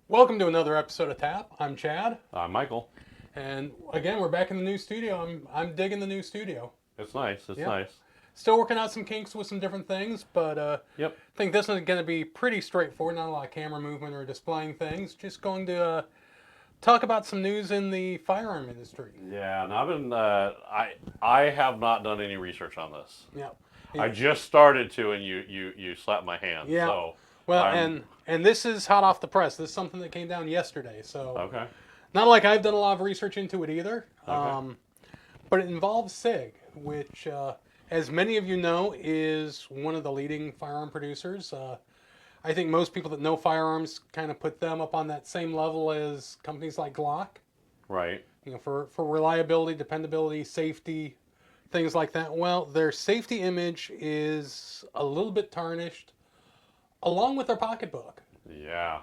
Welcome to another episode of TAAP. I'm Chad, I'm Michael. and again, we're back in the new studio. I'm digging the new studio. It's nice. It's Yep. nice. Still working out some kinks with some different things, but Yep. I think this one's going to be pretty straightforward. Not a lot of camera movement or displaying things. Just going to talk about some news in the firearm industry. Yeah, and I've been. I have not done any research on this. Yeah. I just started to, and you slapped my hand. Yeah. So Well, I'm- and this is hot off the press. This is something that came down yesterday. So okay. not like I've done a lot of research into it either. Okay. But it involves Sig, which, as many of you know, is one of the leading firearm producers. I think most people that know firearms kind of put them up on that same level as companies like Glock. Right. You know, for reliability, dependability, safety, things like that. Well, their safety image is a little bit tarnished, along with their pocketbook. Yeah.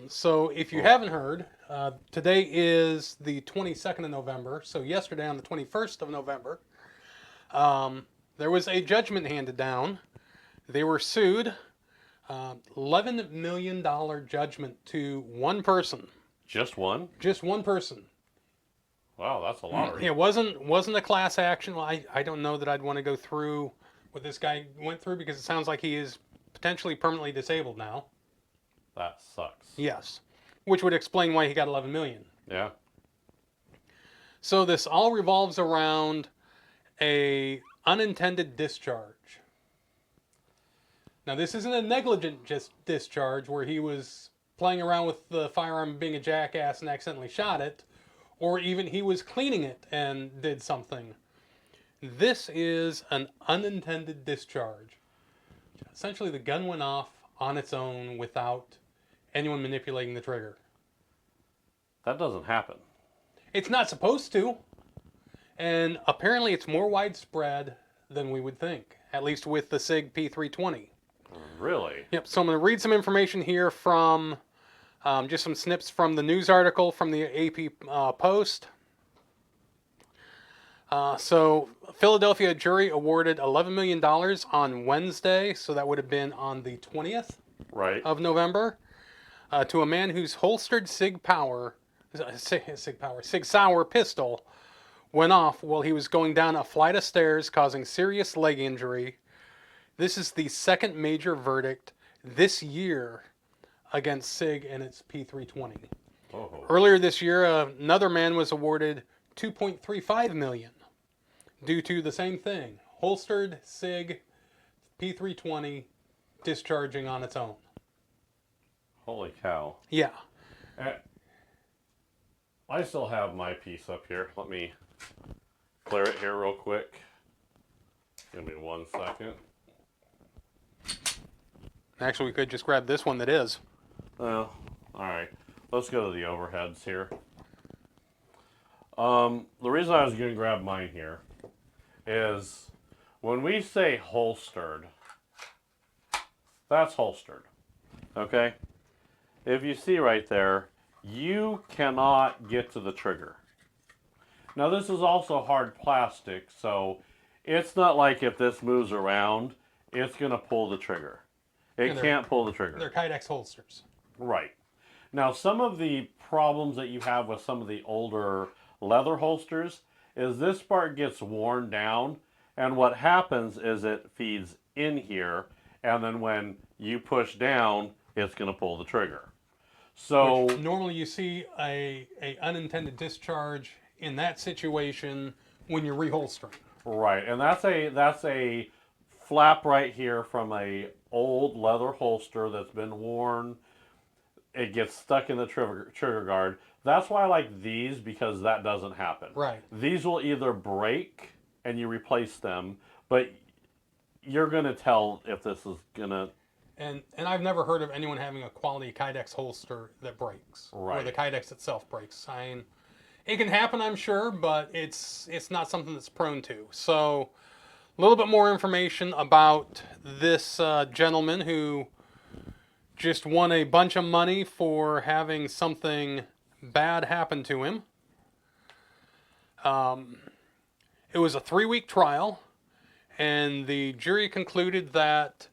So if you haven't heard, today is the 22nd of November. So yesterday on the 21st of November, there was a judgment handed down. They were sued. $11 million judgment to one person. Just one? Just one person. Wow, that's a lottery. It wasn't a class action. Well, I don't know that I'd want to go through what this guy went through because it sounds like he is potentially permanently disabled now. That sucks. Yes, which would explain why he got 11 million. Yeah. So this all revolves around a unintended discharge. Now this isn't a negligent discharge where he was playing around with the firearm being a jackass and accidentally shot it, or even he was cleaning it and did something. This is an unintended discharge. Essentially the gun went off on its own without anyone manipulating the trigger. That doesn't happen. It's not supposed to. And apparently it's more widespread than we would think, at least with the Sig p320. Really? Yep, so I'm going to read some information here from just some snips from the news article from the AP Post. So Philadelphia jury awarded $11 million on Wednesday, so that would have been on the 20th Right. of November, to a man whose holstered Sig Sauer pistol went off while he was going down a flight of stairs, causing serious leg injury. This is the second major verdict this year against Sig and its P320. Oh. Earlier this year, another man was awarded $2.35 million due to the same thing: holstered Sig P320 discharging on its own. Holy cow. Yeah. I still have my piece up here. Let me clear it here real quick. Give me 1 second. Actually, we could just grab this one that is. Well, all right. Let's go to the overheads here. The reason I was going to grab mine here is when we say holstered, that's holstered. Okay? If you see right there, you cannot get to the trigger. Now, this is also hard plastic, so it's not like if this moves around, it's going to pull the trigger. It can't pull the trigger. They're Kydex holsters. Right. Now, some of the problems that you have with some of the older leather holsters is this part gets worn down, and what happens is it feeds in here, and then when you push down, it's going to pull the trigger. So Which normally you see a unintended discharge in that situation when you're reholstering. right, and that's a flap right here from a old leather holster that's been worn. It gets stuck in the trigger guard. That's why I like these, because that doesn't happen. Right. These will either break and you replace them, but you're going to tell if this is going to... And I've never heard of anyone having a quality Kydex holster that breaks. Or Right. the Kydex itself breaks. I mean, it can happen, I'm sure, but it's not something that's prone to. So, a little bit more information about this gentleman who just won a bunch of money for having something bad happen to him. It was a 3-week trial, and the jury concluded that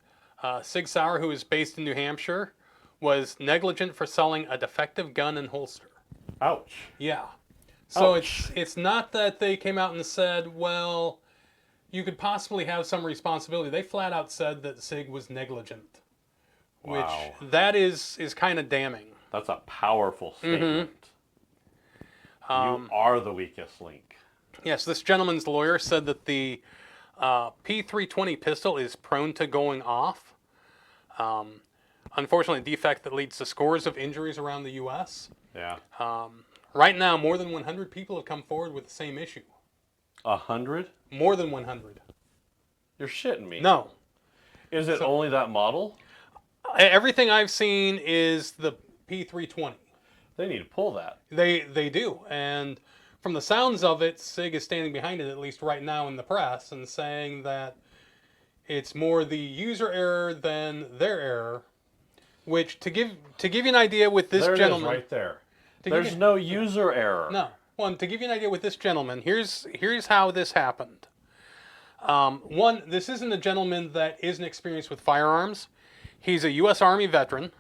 Sig Sauer, who is based in New Hampshire, was negligent for selling a defective gun and holster. Ouch. Yeah. So Ouch. it's not that they came out and said, well, you could possibly have some responsibility. They flat out said that Sig was negligent, Wow. which that is kind of damning. That's a powerful statement. You are the weakest link. Yes, this gentleman's lawyer said that the p320 pistol is prone to going off. Unfortunately, a defect that leads to scores of injuries around the U.S. Yeah. Right now, more than 100 people have come forward with the same issue. 100? More than 100. You're shitting me. No. Is it only that model? Everything I've seen is the p320. They need to pull that. They do. And from the sounds of it, Sig is standing behind it, at least right now in the press, and saying that it's more the user error than their error. Which, to give you an idea with this there gentleman... it is right there. To There's no user error. No. Well, to give you an idea with this gentleman, here's how this happened. One, this isn't a gentleman that isn't experienced with firearms. He's a U.S. Army veteran.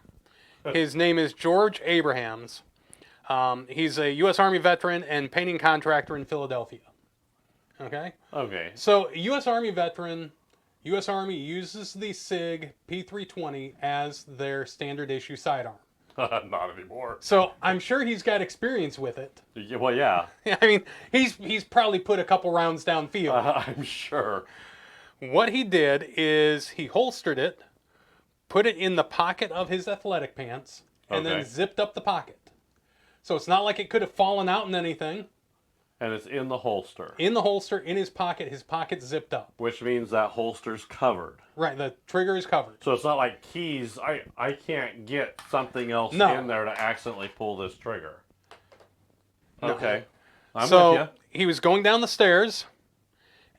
His name is George Abrahams. He's a U.S. Army veteran and painting contractor in Philadelphia. Okay? Okay. So, U.S. Army veteran, U.S. Army uses the Sig P320 as their standard issue sidearm. Not anymore. So, I'm sure he's got experience with it. Well, yeah. I mean, he's probably put a couple rounds downfield. I'm sure. What he did is he holstered it, put it in the pocket of his athletic pants, and then zipped up the pocket. So it's not like it could have fallen out in anything. And it's in the holster. In the holster, in his pocket's zipped up. Which means that holster's covered. Right, the trigger is covered. So it's not like keys. I can't get something else No. in there to accidentally pull this trigger. No. Okay. I'm So with you. he was going down the stairs,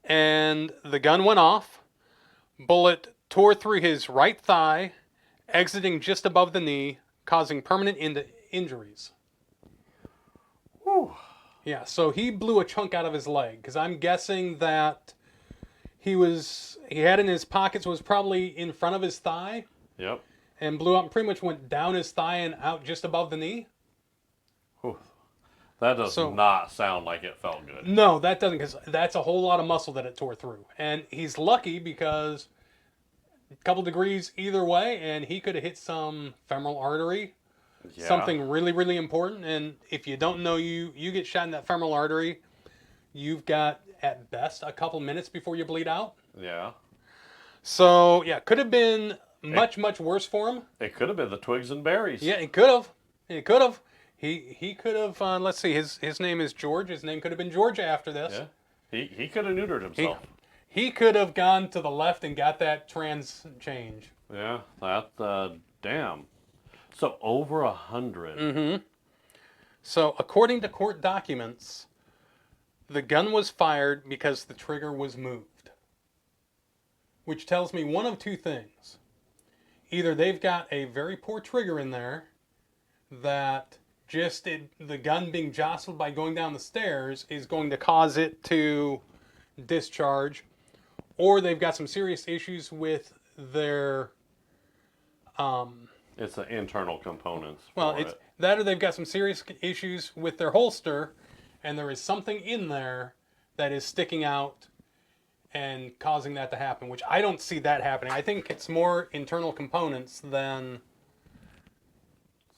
and the gun went off. Bullet tore through his right thigh, exiting just above the knee, causing permanent injuries. Whew. Yeah, so he blew a chunk out of his leg, because I'm guessing that he had in his pockets was probably in front of his thigh. Yep. And blew up and pretty much went down his thigh and out just above the knee. Whew. That does not sound like it felt good. No, that doesn't, because that's a whole lot of muscle that it tore through. And he's lucky because a couple degrees either way, and he could have hit some femoral artery. Yeah. Something really, really important. And if you don't know, you get shot in that femoral artery, you've got, at best, a couple minutes before you bleed out. Yeah. So, yeah, could have been much, much worse for him. It could have been the twigs and berries. Yeah, it could have. It could have. He could have, let's see, his name is George. His name could have been George after this. Yeah. He could have neutered himself. He could have gone to the left and got that trans change. Yeah, that, damn. So over 100. Mm-hmm. So according to court documents, the gun was fired because the trigger was moved. Which tells me one of two things. Either they've got a very poor trigger in there that just the gun being jostled by going down the stairs is going to cause it to discharge, or they've got some serious issues with their it's the internal components. well, for it's it. that, or they've got some serious issues with their holster, and there is something in there that is sticking out and causing that to happen, which I don't see that happening. I think it's more internal components than...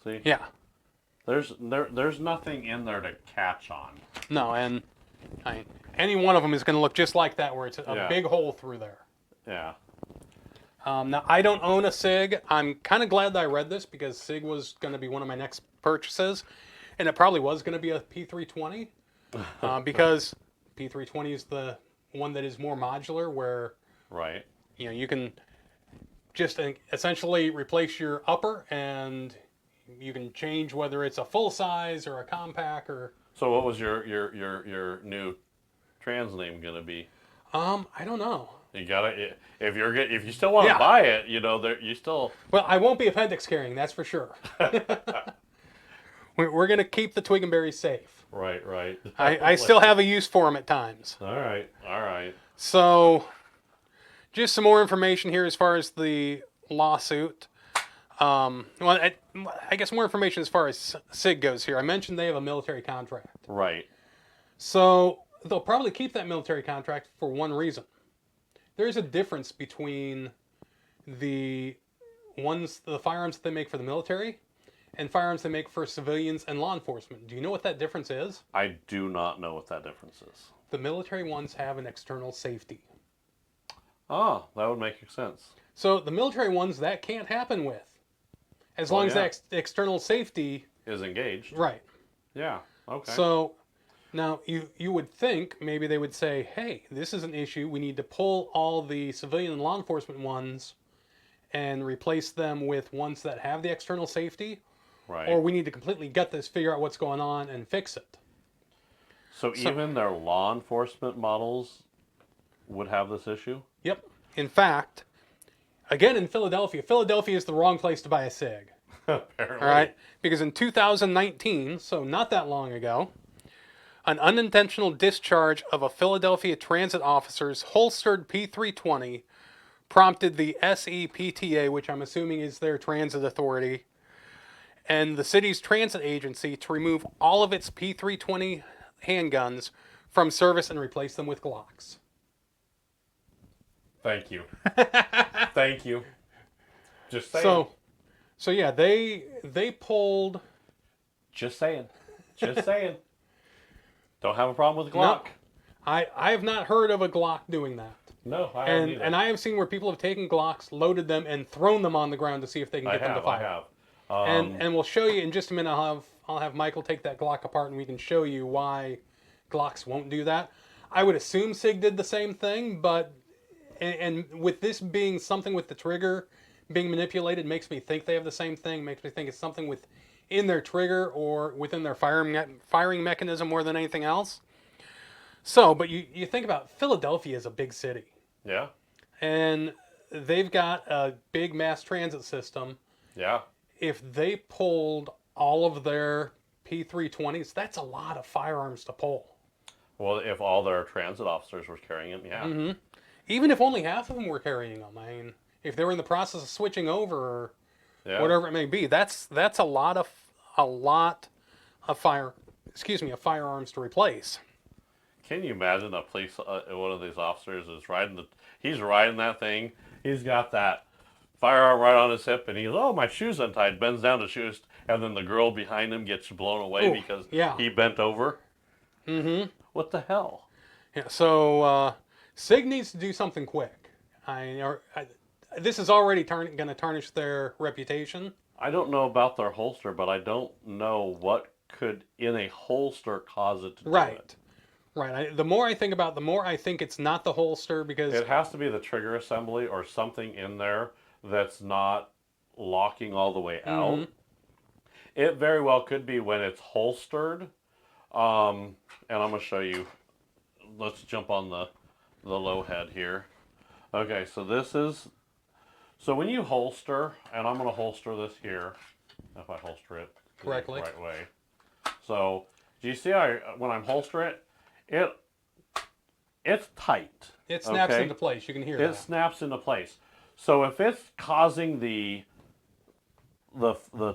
See? Yeah. There's nothing in there to catch on. No, and any one of them is going to look just like that, where it's a big hole through there. Yeah. Now, I don't own a Sig. I'm kind of glad that I read this, because Sig was going to be one of my next purchases, and it probably was going to be a P320, because P320 is the one that is more modular, where Right. you can just essentially replace your upper, and you can change whether it's a full size or a compact or... So what was your new trans name gonna be? I don't know. You gotta, if you still want to buy it, you still. Well, I won't be appendix carrying, that's for sure. We're going to keep the twig and berries safe. Right. I still have a use for them at times. All right. So, just some more information here as far as the lawsuit. Well, I guess more information as far as SIG goes here. I mentioned they have a military contract. Right. So they'll probably keep that military contract for one reason. There is a difference between the firearms that they make for the military and firearms they make for civilians and law enforcement. Do you know what that difference is? I do not know what that difference is. The military ones have an external safety. Oh, that would make sense. So the military ones, that can't happen with. As long as that external safety is engaged. Right. Yeah. Okay. So now you would think maybe they would say, hey, this is an issue. We need to pull all the civilian and law enforcement ones and replace them with ones that have the external safety. Right. Or we need to completely gut this, figure out what's going on, and fix it. So even their law enforcement models would have this issue? Yep. In fact, again in Philadelphia is the wrong place to buy a SIG. Apparently. All right? Because in 2019, so not that long ago, an unintentional discharge of a Philadelphia transit officer's holstered P320 prompted the SEPTA, which I'm assuming is their transit authority, and the city's transit agency to remove all of its P320 handguns from service and replace them with Glocks. Thank you. Thank you. Just saying. So yeah, they pulled. Just saying. Just saying. Don't have a problem with the Glock. No, I have not heard of a Glock doing that. No, I haven't either. And I have seen where people have taken Glocks, loaded them, and thrown them on the ground to see if they can get them to fire. I have. And we'll show you in just a minute. I'll have Michael take that Glock apart, and we can show you why Glocks won't do that. I would assume SIG did the same thing, but and with this being something with the trigger being manipulated, makes me think they have the same thing. Makes me think it's something within their trigger or within their firing mechanism more than anything else. So, but you think about Philadelphia is a big city. Yeah. And they've got a big mass transit system. Yeah. If they pulled all of their P320s, that's a lot of firearms to pull. Well, if all their transit officers were carrying them, yeah. Mm-hmm. Even if only half of them were carrying them. I mean, if they were in the process of switching over or whatever it may be, that's a lot of firearms to replace. Can you imagine a police, one of these officers is he's riding that thing, he's got that firearm right on his hip, and he's, oh, my shoe's untied, bends down to shoes, and then the girl behind him gets blown away because he bent over? Mm-hmm. What the hell? Yeah, so SIG needs to do something quick. This is already going to tarnish their reputation. I don't know about their holster, but I don't know what could, in a holster, cause it to do it. Right. The more I think about it, the more I think it's not the holster, because it has to be the trigger assembly or something in there that's not locking all the way out. Mm-hmm. It very well could be when it's holstered. And I'm going to show you. Let's jump on the low head here. Okay, so this is... So when you holster, and I'm going to holster this here, if I holster it correctly, the right way. So, do you see when I'm holstering it, it's tight. It snaps into place. You can hear that. It snaps into place. So if it's causing the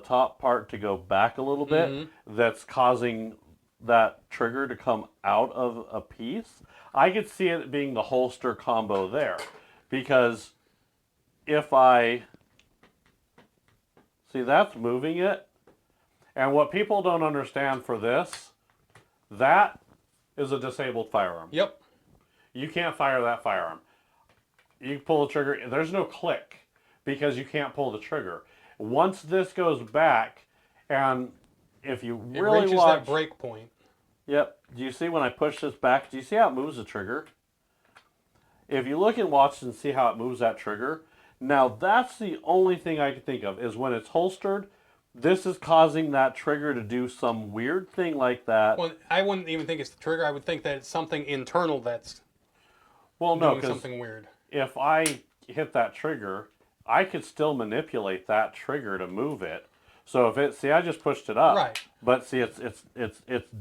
top part to go back a little bit, mm-hmm. that's causing that trigger to come out of a piece, I could see it being the holster combo there. Because if I... See, that's moving it. And what people don't understand for this, that is a disabled firearm. Yep. You can't fire that firearm. You pull the trigger, there's no click because you can't pull the trigger. Once this goes back, and if you really reaches watch... that break point. Yep. Do you see when I push this back, do you see how it moves the trigger? If you look and watch and see how it moves that trigger, now that's the only thing I can think of, is when it's holstered, this is causing that trigger to do some weird thing like that. Well, I wouldn't even think it's the trigger. I would think that it's something internal that's doing something weird. If I hit that trigger, I could still manipulate that trigger to move it. So if see, I just pushed it up. Right. But see, it's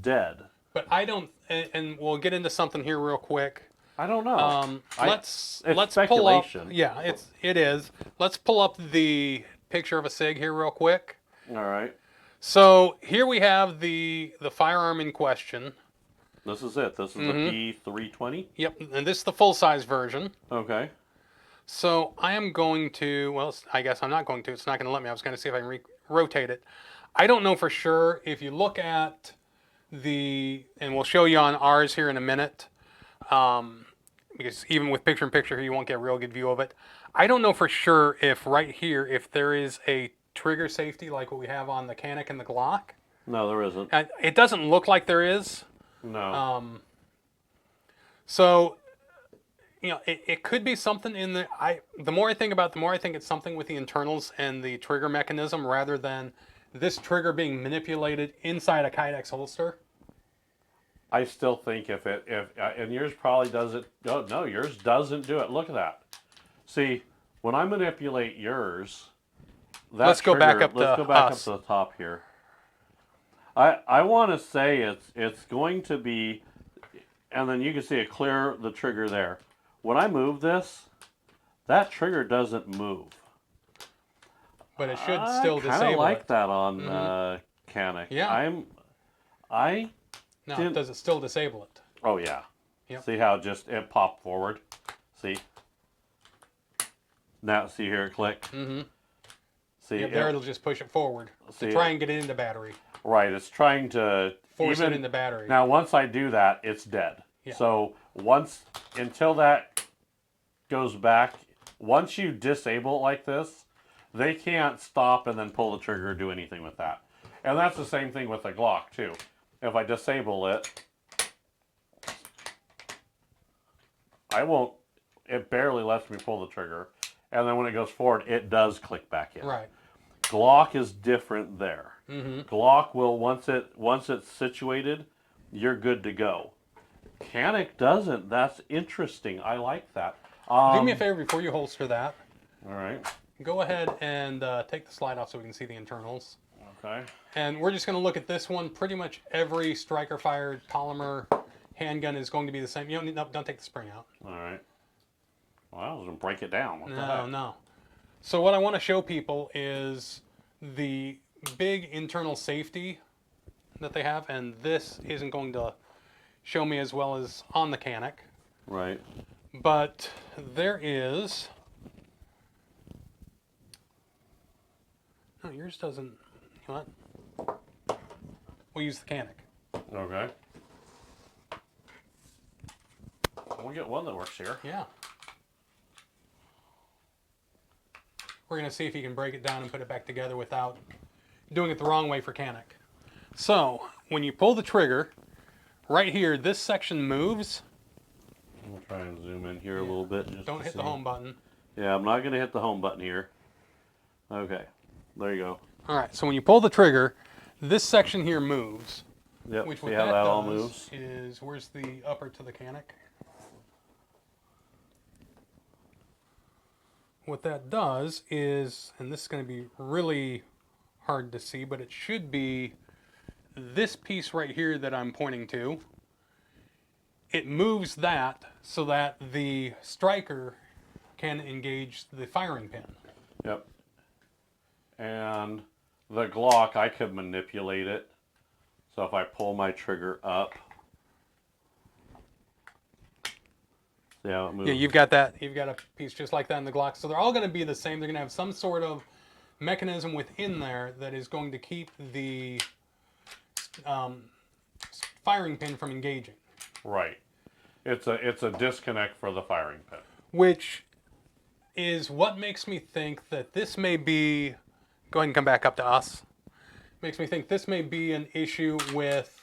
dead. But I don't, and we'll get into something here real quick. I don't know. Let's speculation. pull up. Yeah, it is. Let's pull up the picture of a Sig here real quick. All right. So here we have the firearm in question. This is it. This is the P320. Yep, and this is the full-size version. Okay. So I am going to, well, I guess I'm not going to. It's not going to let me. I was going to see if I can rotate it. I don't know for sure. If you look at and we'll show you on ours here in a minute, because even with picture-in-picture here, you won't get a real good view of it. I don't know for sure if right here, if there is a trigger safety like what we have on the Canik and the Glock. No, there isn't. And it doesn't look like there is. No. So, it could be something in the more I think about it, the more I think it's something with the internals and the trigger mechanism rather than this trigger being manipulated inside a Kydex holster. I still think and yours probably does it. No, yours doesn't do it. Look at that. See, when I manipulate yours, Let's go back up let's to go back us. up to the top here. I want to say it's going to be, and then you can see it clear the trigger there. When I move this, that trigger doesn't move. But it should still disable it. I kind of like that on Canik. Yeah. Now, does it still disable it? Oh yeah. Yep. See how it popped forward? See? Now see here it click. Mm-hmm. See, there it'll just push it forward to try and get it into battery. Right, it's trying to force it into battery. Now once I do that, it's dead. Yeah. So until that goes back, once you disable it like this, they can't stop and then pull the trigger or do anything with that. And that's the same thing with the Glock too. If I disable it, it barely lets me pull the trigger. And then when it goes forward, it does click back in. Right. Glock is different there. Mm-hmm. Glock will, once it's situated, you're good to go. Canik doesn't. That's interesting. I like that. Do me a favor before you holster that. All right. Go ahead and take the slide off so we can see the internals. Okay. And we're just going to look at this one. Pretty much every striker-fired polymer handgun is going to be the same. Don't take the spring out. All right. Well, I was going to break it down. What the heck? No. So what I want to show people is the big internal safety that they have, and this isn't going to show me as well as on the Canik. Right. But there is... No, yours doesn't... You know what? We'll use the Canik. Okay. We'll get one that works here. Yeah. We're going to see if you can break it down and put it back together without doing it the wrong way for Canik. So, when you pull the trigger, right here, this section moves. We'll try and zoom in here a little bit. Just Don't hit the home button. Yeah, I'm not going to hit the home button here. Okay. There you go. All right, so when you pull the trigger, this section here moves. Yep, Which see what how that all does moves? is, where's the upper to the Canik? What that does is, and this is going to be really hard to see, but it should be this piece right here that I'm pointing to. It moves that so that the striker can engage the firing pin. Yep. And the Glock, I could manipulate it. So if I pull my trigger up, see how it moves? Yeah, you've got that. You've got a piece just like that in the Glock. So they're all going to be the same. They're going to have some sort of mechanism within there that is going to keep the firing pin from engaging. Right. It's a disconnect for the firing pin. Which is what makes me think that this may be... Go ahead and come back up to us. Makes me think this may be an issue with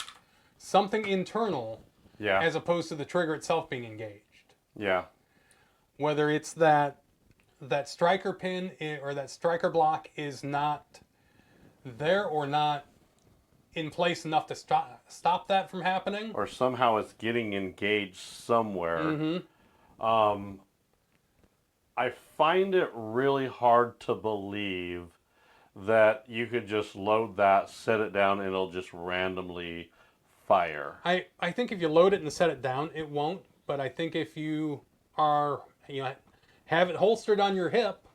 something internal, Yeah. as opposed to the trigger itself being engaged. Yeah. Whether it's that striker pin or that striker block is not there or not in place enough to stop that from happening. Or somehow it's getting engaged somewhere. Mm-hmm. I find it really hard to believe that you could just load that, set it down, and it'll just randomly fire. I think if you load it and set it down, it won't. But I think if you are, have it holstered on your hip,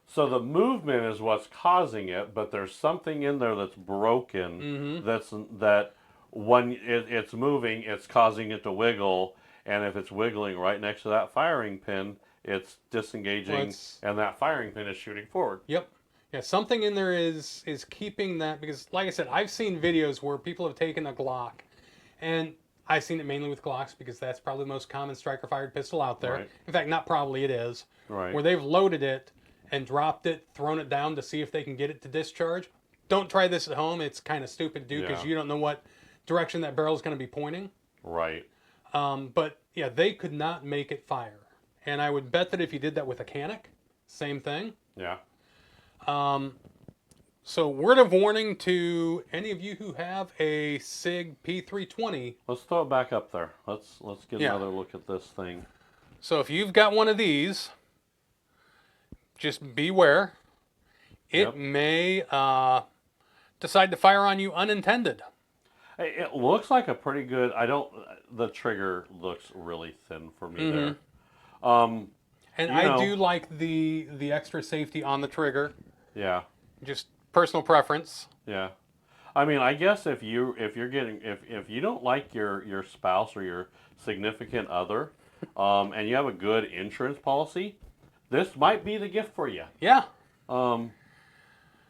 So the movement is what's causing it, but there's something in there that's broken. Mm-hmm. That when it's moving, it's causing it to wiggle, and if it's wiggling right next to that firing pin, it's Well, disengaging, it's and that firing pin is shooting forward. yep. Yeah, something in there is keeping that because, like I said, I've seen videos where people have taken a Glock, and I've seen it mainly with Glocks because that's probably the most common striker-fired pistol out there. Right. In fact, not probably, it is. Right. Where they've loaded it and dropped it, thrown it down to see if they can get it to discharge. Don't try this at home. It's kind of stupid to do because Yeah. you don't know what direction that barrel is going to be pointing. Right. But yeah, they could not make it fire. And I would bet that if you did that with a Canic, same thing. Yeah. So word of warning to any of you who have a Sig P320. Let's throw it back up there. Let's get Yeah. another look at this thing. So if you've got one of these, just beware. It Yep. may decide to fire on you unintended. It looks like a pretty good. I don't. The trigger looks really thin for me there. And You I know. do like the extra safety on the trigger. Yeah. Just personal preference. Yeah. I mean, I guess if you don't like your spouse or your significant other, and you have a good insurance policy, this might be the gift for you. Yeah.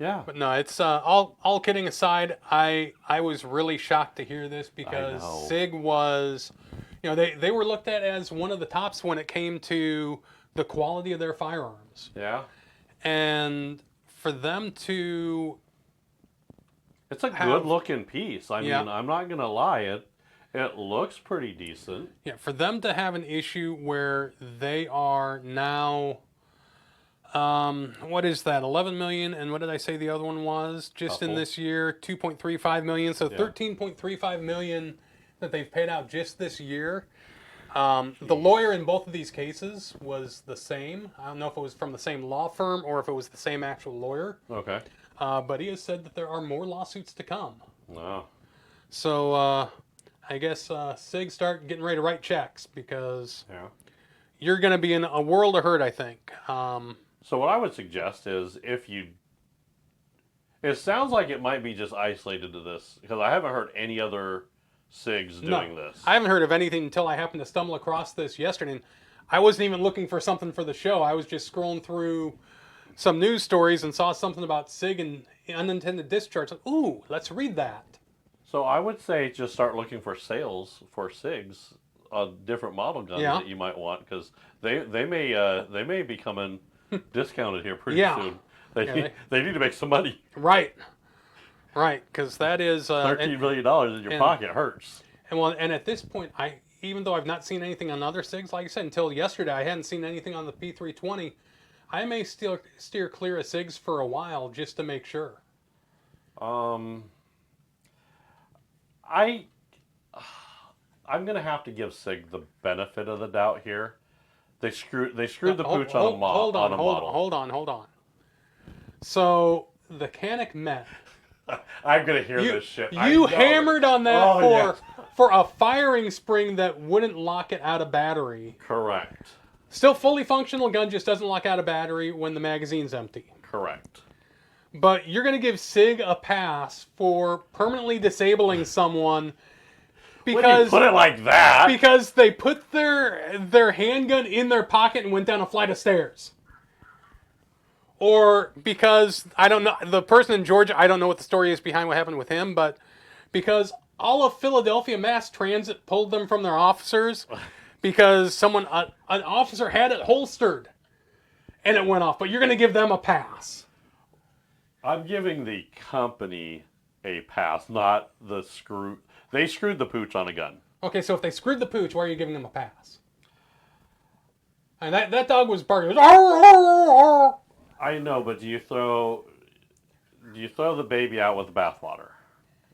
Yeah. But no, it's all kidding aside. I was really shocked to hear this because know. Sig was, they were looked at as one of the tops when it came to the quality of their firearms, Yeah. and for them to It's a have- good looking piece. I Yeah. mean, I'm not gonna lie, it looks pretty decent. yeah, for them to have an issue where they are now, what is that? 11 million, and what did I say the other one was? Just in Couple. this year, 2.35 million. So Yeah. 13.35 million that they've paid out just this year. The lawyer in both of these cases was the same. I don't know if it was from the same law firm or if it was the same actual lawyer. Okay. But he has said that there are more lawsuits to come. Wow. So I guess Sig start getting ready to write checks because Yeah. you're going to be in a world of hurt, I think. So what I would suggest is it sounds like it might be just isolated to this because I haven't heard any other SIGs doing this. I haven't heard of anything until I happened to stumble across this yesterday. And I wasn't even looking for something for the show. I was just scrolling through some news stories and saw something about Sig and unintended discharge. Like, ooh, let's read that. So I would say just start looking for sales for SIGs, different model guns Yeah. that you might want because they may be coming discounted here pretty Yeah. soon. Yeah, They need to make some money. Right. Right, because that is $13 million in your pocket hurts. and at this point, even though I've not seen anything on other SIGs, like I said, until yesterday, I hadn't seen anything on the P320. I may still steer clear of SIGs for a while just to make sure. I'm gonna have to give SIG the benefit of the doubt here. They screwed the pooch on a model. Hold on. So the Canic Met. I'm gonna hear this shit. You hammered on that Oh, for a firing spring that wouldn't lock it out of battery. Correct. Still fully functional gun, just doesn't lock out of battery when the magazine's empty. Correct. But you're going to give SIG a pass for permanently disabling someone When you because put it like that. because they put their handgun in their pocket and went down a flight of stairs. Or because, I don't know, the person in Georgia, I don't know what the story is behind what happened with him, but because all of Philadelphia Mass Transit pulled them from their officers because an officer had it holstered and it went off. But you're going to give them a pass. I'm giving the company a pass, not the screw. They screwed the pooch on a gun. Okay, so if they screwed the pooch, why are you giving them a pass? And that dog was barking. It was, "Arr, arr, arr." I know, but do you throw the baby out with the bathwater?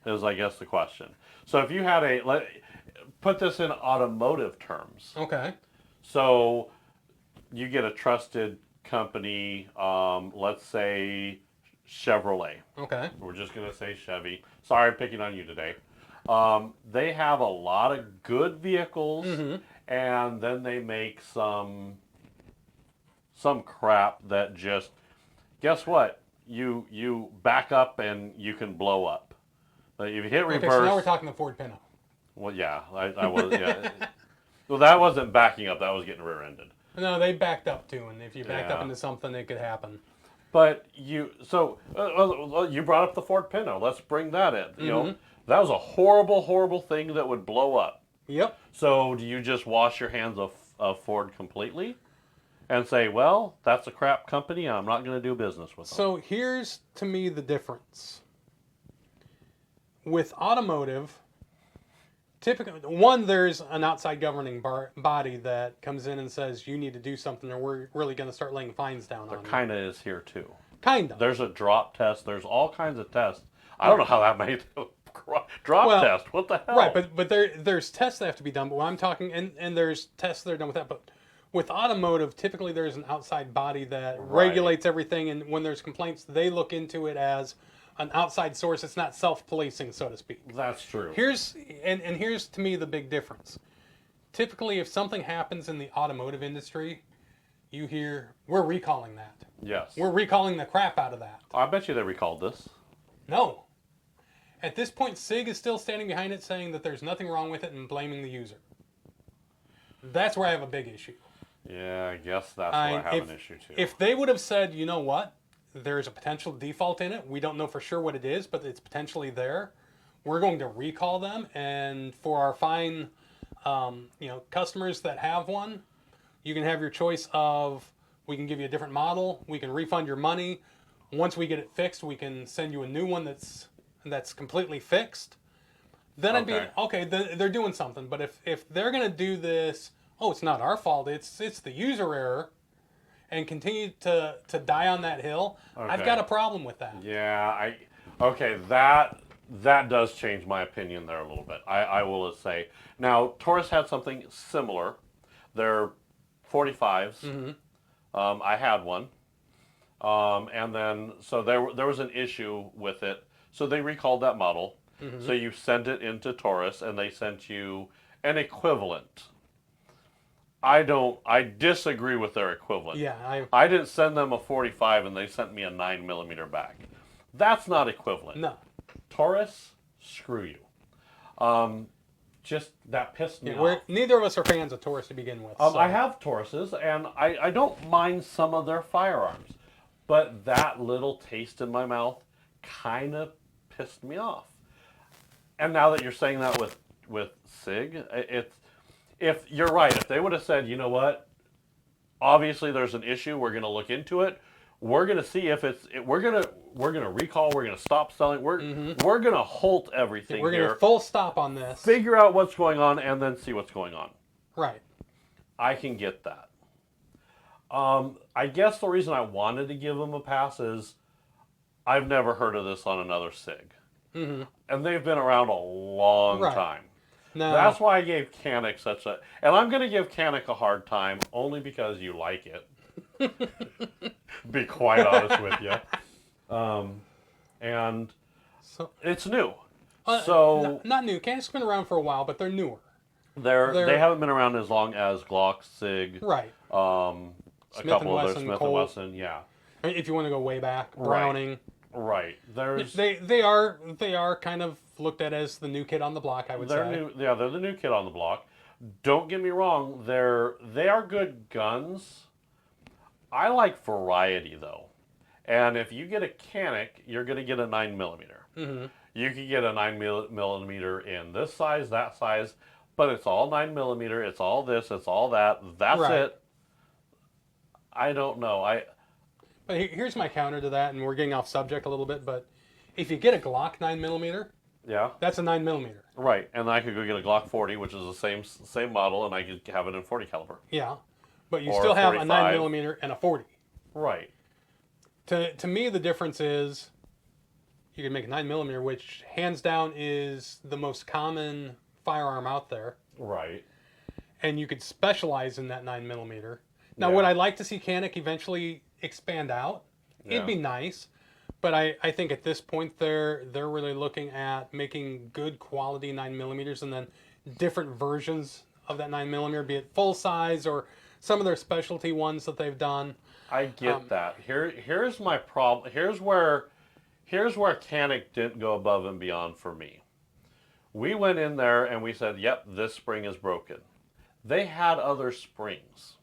Is I guess the question. So if you had put this in automotive terms. Okay. So you get a trusted company, let's say Chevrolet. Okay. We're just gonna say Chevy. Sorry, I'm picking on you today. They have a lot of good vehicles, and then they make some crap that just guess what? You back up and you can blow up. Like if you hit reverse. Okay, so now we're talking the Ford Pinto. Well, yeah, I was. Yeah. Well, that wasn't backing up. That was getting rear-ended. No, they backed up too, and if you backed up Yeah. into something, it could happen. But you you brought up the Ford Pinto. Let's bring that in. You know, that was a horrible, horrible thing that would blow up. Yep. So do you just wash your hands of Ford completely and say, well, that's a crap company. I'm not going to do business with them. So here's to me the difference. With automotive, typically, one, there's an outside governing body that comes in and says you need to do something, or we're really going to start laying fines down There on you. kind of is here too. Kind of. There's a drop test. There's all kinds of tests. I don't know how that made drop test. What the hell? Right, but there's tests that have to be done. But when I'm talking, and there's tests that are done with that. But with automotive, typically there's an outside body that regulates everything, and when there's complaints, they look into it as an outside source. It's not self-policing, so to speak. That's true. Here's to me the big difference. Typically, if something happens in the automotive industry, you hear, we're recalling that. Yes. We're recalling the crap out of that. I bet you they recalled this. No. At this point, Sig is still standing behind it, saying that there's nothing wrong with it and blaming the user. That's where I have a big issue. Yeah, I guess that's where I have an issue too. If they would have said, you know what, there's a potential default in it, we don't know for sure what it is, but it's potentially there, we're going to recall them, and for our fine customers that have one, you can have your choice of, we can give you a different model, we can refund your money. Once we get it fixed, we can send you a new one that's completely fixed. Then I'd be, okay, they're doing something. But if they're going to do this, oh, it's not our fault, it's the user error, and continue to die on that hill, I've got a problem with that. Yeah, that does change my opinion there a little bit. I will say. Now, Taurus had something similar. They're 45s. I had one. And then, so there was an issue with it. So they recalled that model. So you sent it into Taurus, and they sent you an equivalent. I disagree with their equivalent. Yeah, I didn't send them a 45, and they sent me a 9mm back. That's not equivalent. No. Taurus, screw you. Just that pissed me off. Neither of us are fans of Taurus to begin with. I have Tauruses, and I don't mind some of their firearms, but that little taste in my mouth kind of pissed me off. And now that you're saying that with Sig, if you're right, if they would have said, you know what, obviously there's an issue, we're going to look into it, we're going to see if we're going to recall, we're going to stop selling, we're going to halt everything. We're going to full stop on this. Figure out what's going on and then see what's going on. Right. I can get that. I guess the reason I wanted to give them a pass is I've never heard of this on another Sig. And they've been around a long time. No. That's why I gave Canik and I'm going to give Canik a hard time only because you like it. Be quite honest with you. And so, it's new. Not new. Canik's been around for a while, but they're newer. They haven't been around as long as Glock, Sig. Right. A couple of their Smith & Wesson, yeah. If you want to go way back, Browning. Right. They are kind of looked at as the new kid on the block, I would say. They're the new kid on the block. Don't get me wrong, they are good guns. I like variety though. And if you get a Canik, you're going to get a 9mm. You can get a 9mm in this size, that size, but it's all 9mm, it's all this, it's all that. That's it. I don't know. But here's my counter to that, and we're getting off subject a little bit, but if you get a Glock 9mm, that's a 9mm. Right, and I could go get a Glock 40, which is the same model, and I could have it in 40 caliber. Yeah, but you still have 45. A 9mm and a 40. Right. To me, the difference is you can make a 9mm, which hands down is the most common firearm out there. Right. And you could specialize in that 9mm. Now, would I like to see Canik eventually expand out? It'd be nice, but I think at this point they're really looking at making good quality 9mm and then different versions of that 9mm, be it full size or some of their specialty ones that they've done. I get that. Here's my problem. Here's where Canik didn't go above and beyond for me. We went in there and we said, "Yep, this spring is broken." They had other springs.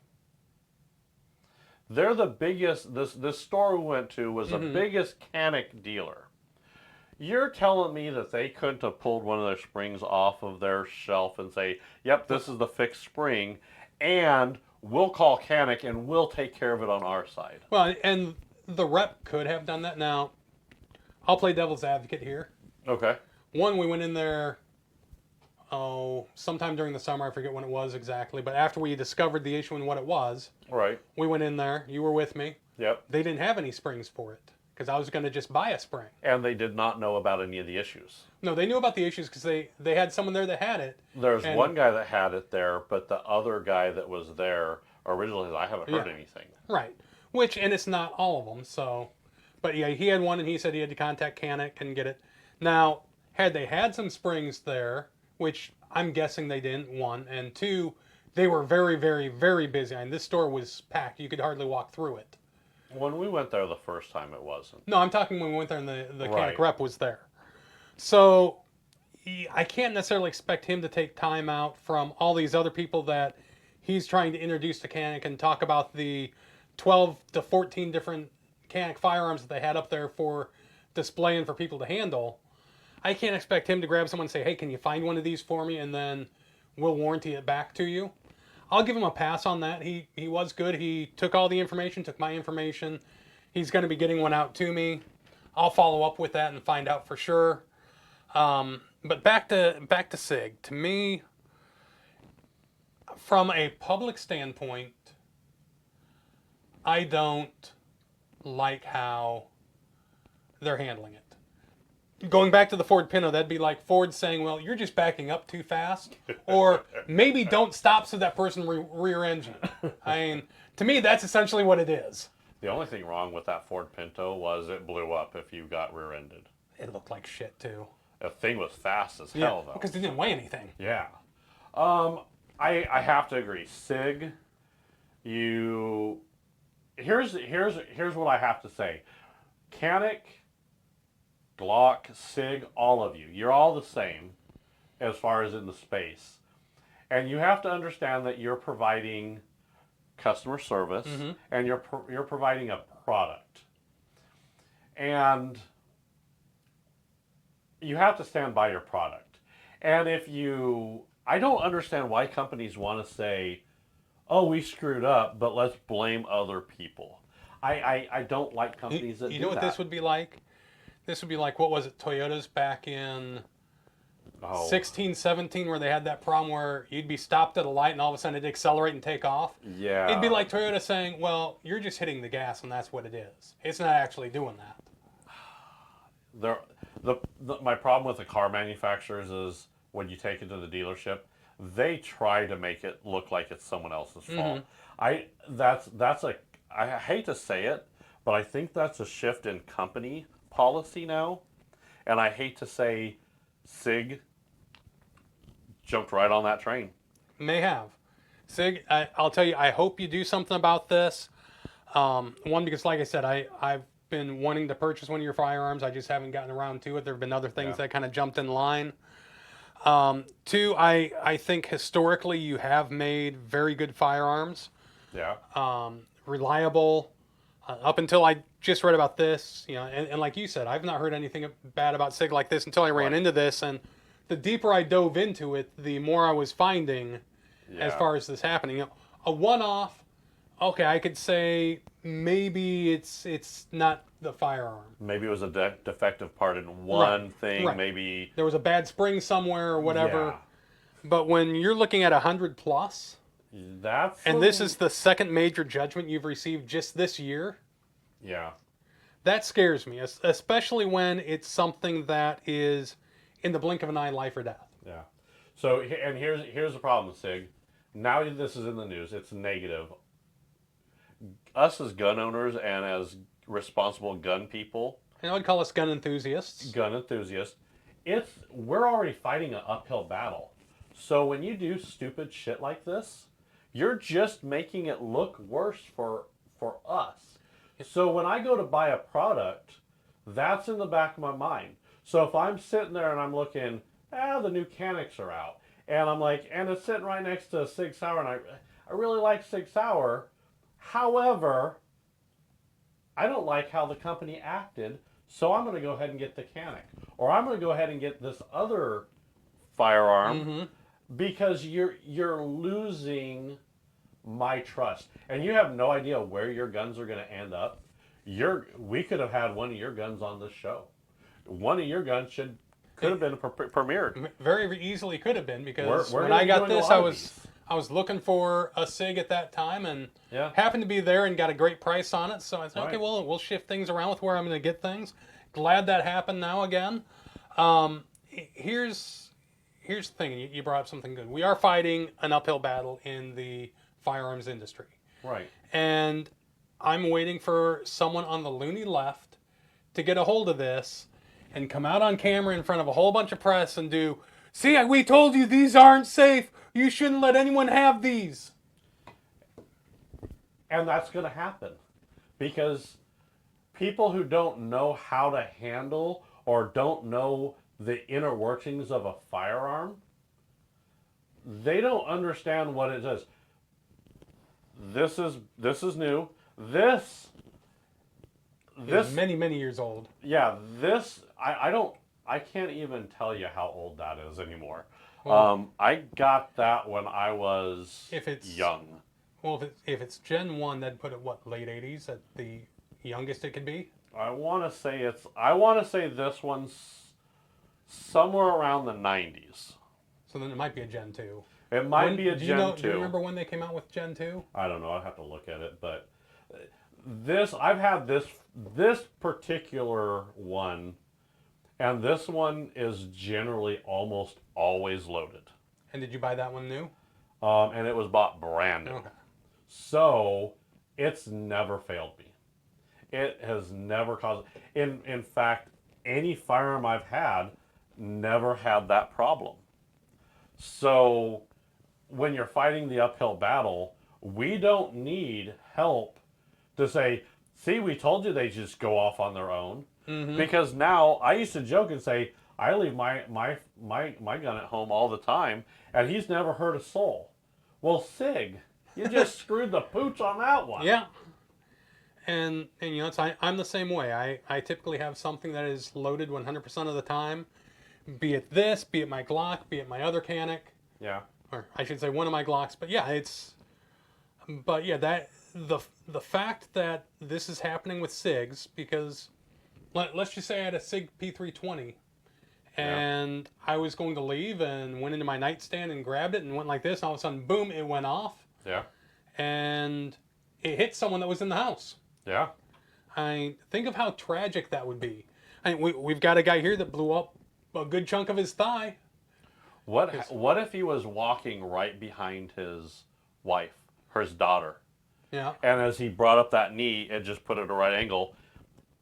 They're the biggest. This store we went to was the biggest Canik dealer. You're telling me that they couldn't have pulled one of their springs off of their shelf and say, "Yep, this is the fixed spring," and we'll call Canik and we'll take care of it on our side. Well, and the rep could have done that. Now, I'll play devil's advocate here. Okay. One, we went in there, sometime during the summer. I forget when it was exactly, but after we discovered the issue and what it was, Right. we went in there. You were with me. Yep. They didn't have any springs for it because I was going to just buy a spring. And they did not know about any of the issues. No, they knew about the issues because they had someone there that had it. There's one guy that had it there, but the other guy that was there originally, I haven't heard anything. Right. And it's not all of them, so. But yeah, he had one and he said he had to contact Canik and get it. Now, had they had some springs there, which I'm guessing they didn't, one, and two, they were very, very, very busy. I mean, this store was packed. You could hardly walk through it. When we went there the first time, it wasn't. No, I'm talking when we went there and the Right. Canik rep was there. So I can't necessarily expect him to take time out from all these other people that he's trying to introduce to Canik and talk about the 12 to 14 different Canik firearms that they had up there for display and for people to handle. I can't expect him to grab someone and say, "Hey, can you find one of these for me?" and then we'll warranty it back to you. I'll give him a pass on that. He was good. He took all the information, took my information. He's going to be getting one out to me. I'll follow up with that and find out for sure. But back to Sig. To me, from a public standpoint, I don't like how they're handling it. Going back to the Ford Pinto, that'd be like Ford saying, "Well, you're just backing up too fast," or maybe don't stop so that person rear engine. I mean, to me, that's essentially what it is. The only thing wrong with that Ford Pinto was it blew up if you got rear-ended. It looked like shit too. The thing was fast as hell, though. Because it didn't weigh anything. Yeah. I have to agree. Sig, here's what I have to say. Canik, Glock, Sig, all of you, you're all the same as far as in the space. And you have to understand that you're providing customer service and you're providing a product. And you have to stand by your product. And I don't understand why companies want to say, "Oh, we screwed up, but let's blame other people." I don't like companies that do that. You know what this would be like? This would be like, what was it, Toyota's back in 16, 17, where they had that problem where you'd be stopped at a light and all of a sudden it'd accelerate and take off? Yeah. It'd be like Toyota saying, "Well, you're just hitting the gas and that's what it is. It's not actually doing that." My problem with the car manufacturers is when you take it to the dealership, they try to make it look like it's someone else's fault. I hate to say it, but I think that's a shift in company policy now, and I hate to say Sig jumped right on that train. May have. Sig, I'll tell you, I hope you do something about this. One, because like I said, I've been wanting to purchase one of your firearms. I just haven't gotten around to it. There have been other things that kind of jumped in line. Two, I think historically you have made very good firearms. Yeah. Reliable. Up until I just read about this, and like you said, I've not heard anything bad about Sig like this until I ran into this. And the deeper I dove into it, the more I was finding as far as this happening. A one-off, okay, I could say maybe it's not the firearm. Maybe it was a defective part in one thing. Right. Maybe there was a bad spring somewhere or whatever. Yeah. But when you're looking at 100 plus, this is the second major judgment you've received just this year. Yeah. That scares me, especially when it's something that is in the blink of an eye, life or death. Yeah. So, and here's the problem, Sig. Now this is in the news. It's negative. Us as gun owners and as responsible gun people, And I would call us gun enthusiasts. We're already fighting an uphill battle. So when you do stupid shit like this, you're just making it look worse for for us. So when I go to buy a product, that's in the back of my mind. So if I'm sitting there and I'm looking, the new Canics are out, and I'm like, and it's sitting right next to Sig Sauer, and I really like Sig Sauer. However, I don't like how the company acted, so I'm going to go ahead and get the Canic, or I'm going to go ahead and get this other firearm because you're losing my trust, and you have no idea where your guns are going to end up. We could have had one of your guns on this show. One of your guns could have been premiered. Very easily could have been, because We're when I got doing a this, lot of these. I was looking for a Sig at that time, and Yeah. happened to be there and got a great price on it. So I said, Right. okay, well, we'll shift things around with where I'm going to get things. Glad that happened now again. Here's the thing. You brought up something good. We are fighting an uphill battle in the firearms industry. Right. And I'm waiting for someone on the loony left to get a hold of this and come out on camera in front of a whole bunch of press and do, see, we told you these aren't safe. You shouldn't let anyone have these. And that's going to happen because people who don't know how to handle or don't know the inner workings of a firearm, they don't understand what it is. This is new. This It's many years old. yeah, I can't even tell you how old that is anymore. Well, I got that when I was young. Well, if it's Gen 1, that'd put it, what, late 80s at the youngest it could be? I want to say this one's somewhere around the 90s. So then it might be a Gen 2. It might be a Gen 2. Do you remember when they came out with Gen 2? I don't know. I'd have to look at it, but I've had this particular one, and this one is generally almost always loaded. And did you buy that one new? And it was bought brand new. Okay. So it's never failed me. It has never caused. In fact, any firearm I've had never had that problem. So when you're fighting the uphill battle, we don't need help to say, see, we told you they just go off on their own. Mm-hmm. Because now I used to joke and say, I leave my gun at home all the time, and he's never hurt a soul. Well, Sig, you just screwed the pooch on that one. Yeah. And you know, I'm the same way. I typically have something that is loaded 100% of the time. Be it this, be it my Glock, be it my other Canic. Yeah. Or I should say one of my Glocks. But yeah, that the fact that this is happening with SIGs, because let's just say I had a SIG p320 and I was going to leave and went into my nightstand and grabbed it and went like this, and all of a sudden, boom, it went off. Yeah. And it hit someone that was in the house. Yeah. I think of how tragic that would be. We've got a guy here that blew up a good chunk of his thigh. What if he was walking right behind his wife, his daughter? Yeah. And as he brought up that knee, it just put it at a right angle,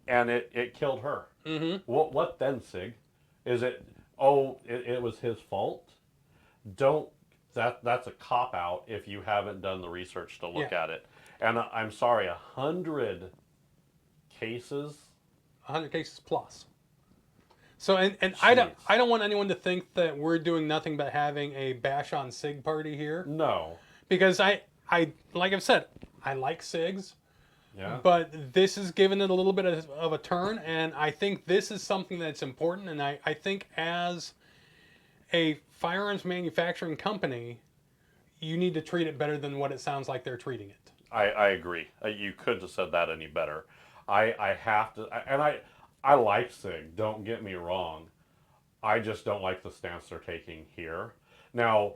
and it killed her. Mm-hmm. What then, Sig? Is it? Oh, it was his fault. That's a cop out if you haven't done the research to look at it. And I'm sorry, 100 cases. 100 cases plus. So and I don't want anyone to think that we're doing nothing but having a bash on SIG party here. No. Because I like I've said, I like SIGs. Yeah. But this has given it a little bit of a turn, and I think this is something that's important, and I think as a firearms manufacturing company, you need to treat it better than what it sounds like they're treating it. I agree. You couldn't have said that any better. I have to, and I like SIG, don't get me wrong. I just don't like the stance they're taking here. Now,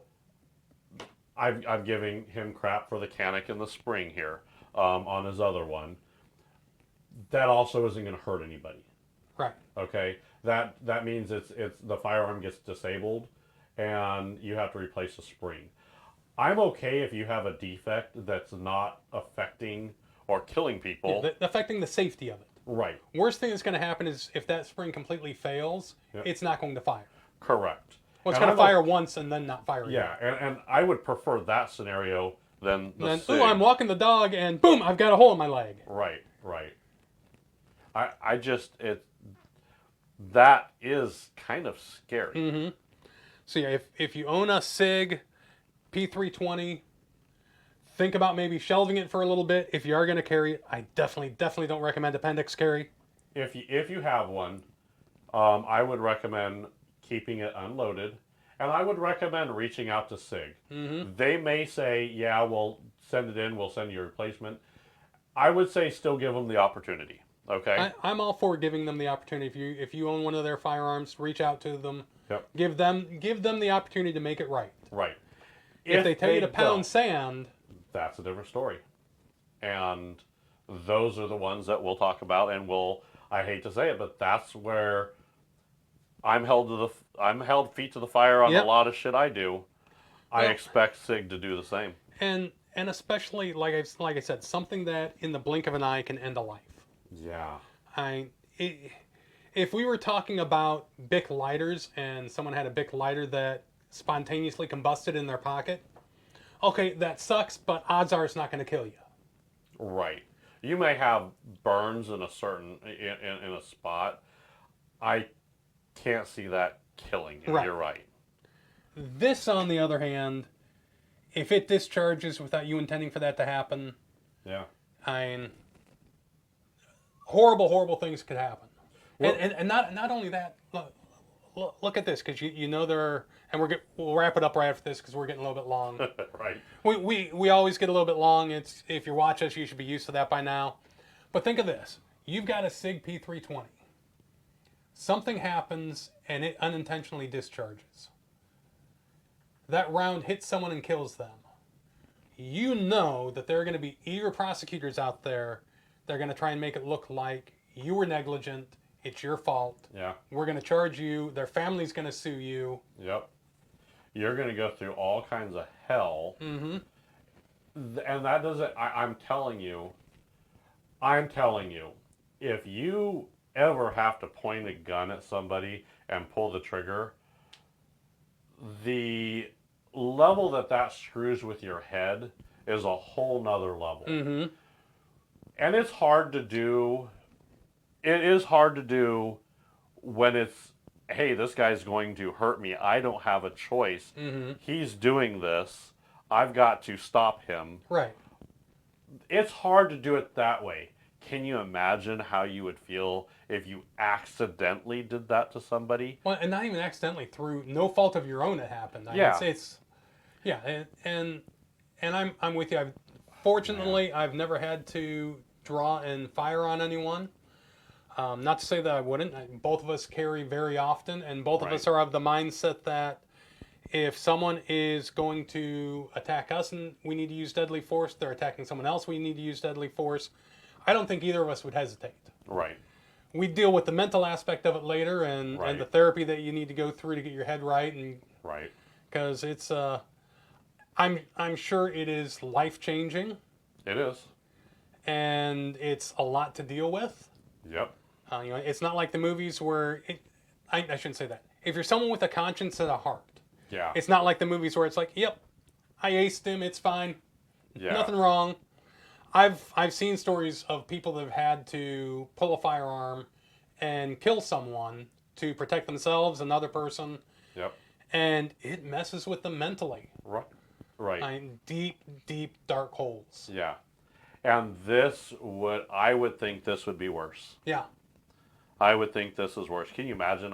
I'm giving him crap for the Canic in the spring here. On his other one, that also isn't going to hurt anybody. Right. Okay. That means it's the firearm gets disabled, and you have to replace the spring. I'm okay if you have a defect that's not affecting or killing people. Yeah, affecting the safety of it. Right. Worst thing that's going to happen is if that spring completely fails, it's not going to fire. Correct. Well, it's going to fire once and then not fire again. Yeah, and I would prefer that scenario then the then, SIG. ooh, I'm walking the dog, and boom, I've got a hole in my leg. Right. That is kind of scary. Mm-hmm. So yeah, if you own a Sig p320, think about maybe shelving it for a little bit. If you are going to carry it, I definitely don't recommend appendix carry. If you have one, I would recommend keeping it unloaded, and I would recommend reaching out to SIG. Mm-hmm. They may say, "Yeah, we'll send it in. We'll send you a replacement." I would say still give them the opportunity. Okay. I'm all for giving them the opportunity. If you own one of their firearms, reach out to them. Yep. Give them the opportunity to make it right. Right. If they tell you to pound don't, sand, that's a different story. And those are the ones that we'll talk about, and I hate to say it, but that's where I'm held feet to the fire on Yep. a lot of shit I do. I Well- expect SIG to do the same. and especially like I said, something that in the blink of an eye can end a life. Yeah. If we were talking about Bic lighters and someone had a Bic lighter that spontaneously combusted in their pocket, okay, that sucks, but odds are it's not going to kill you. Right. You may have burns in a certain in a spot. I can't see that killing you. Right. You're right. This, on the other hand, if it discharges without you intending for that to happen, Yeah. I mean, horrible things could happen. Well- And not only that, look at this, because you know there are, and we'll wrap it up right after this because we're getting a little bit long. Right. We always get a little bit long. It's if you watch us, you should be used to that by now. But think of this: you've got a Sig P320. Something happens and it unintentionally discharges. That round hits someone and kills them. You know that there are going to be eager prosecutors out there. They're going to try and make it look like you were negligent. It's your fault. Yeah. We're going to charge you. Their family's going to sue you. Yep. You're going to go through all kinds of hell. Mm-hmm. And that doesn't, I'm telling you, if you ever have to point a gun at somebody and pull the trigger, the level that screws with your head is a whole nother level. Mm-hmm. And it's hard to do. It is hard to do when it's, hey, this guy's going to hurt me. I don't have a choice. Mm-hmm. He's doing this. I've got to stop him. Right. It's hard to do it that way. Can you imagine how you would feel if you accidentally did that to somebody? Well, and not even accidentally, through no fault of your own, it happened. Yeah. Yeah, and I'm with you. Fortunately, I've never had to draw and fire on anyone. Not to say that I wouldn't. Both of us carry very often, and both of us are of the mindset that if someone is going to attack us and we need to use deadly force, they're attacking someone else, we need to use deadly force. I don't think either of us would hesitate. Right. We deal with the mental aspect of it later, and the therapy that you need to go through to get your head right, and Right. because it's I'm sure it is life changing, It is. and it's a lot to deal with. Yep. It's not like the movies where I shouldn't say that. If you're someone with a conscience and a heart, Yeah. it's not like the movies where it's like, yep, I aced him, it's fine, Yeah. nothing wrong. I've seen stories of people that have had to pull a firearm and kill someone to protect themselves, another person, Yep. and it messes with them mentally. Right. Right. I mean, deep, dark holes. Yeah. And I would think this would be worse. Yeah. I would think this is worse. Can you imagine?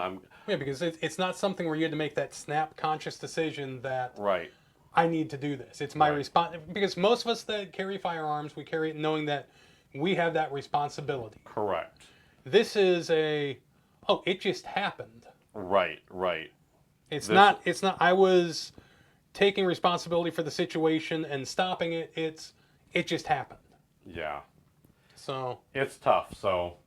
Yeah, because it's not something where you had to make that snap conscious decision that Right. I need to do this. It's my response. Because most of us that carry firearms, we carry it knowing that we have that responsibility. Correct. This is it just happened. Right. Right. It's not, I was taking responsibility for the situation and stopping it. It just happened. Yeah. So. It's tough. So,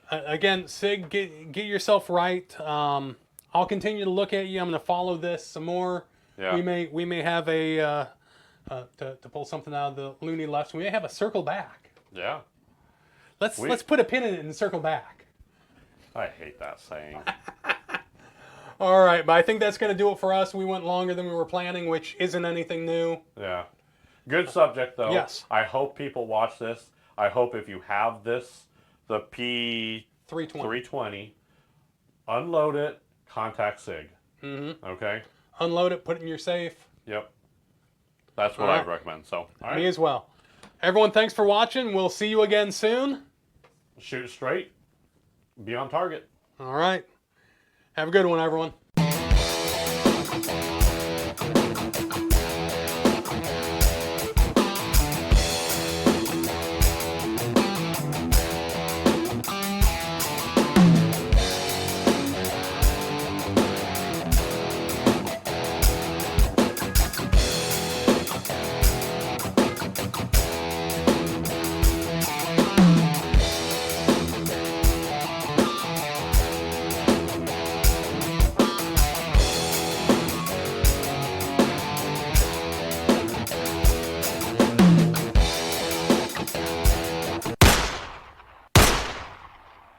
Again, Sig, get yourself right. I'll continue to look at you. I'm going to follow this some more. Yeah. We may have to pull something out of the loony left. We may have a circle back. yeah. Let's put a pin in it and circle back. I hate that saying. All right, but I think that's going to do it for us. We went longer than we were planning, which isn't anything new. Yeah. Good subject, though. Yes. I hope people watch this. I hope if you have this, the P320, unload it, contact Sig. Mm-hmm. Okay? Unload it, put it in your safe. Yep. That's what All I'd right. recommend. So, all right. Me as well. Everyone, thanks for watching. We'll see you again soon. Shoot straight. Be on target. All right. Have a good one, everyone.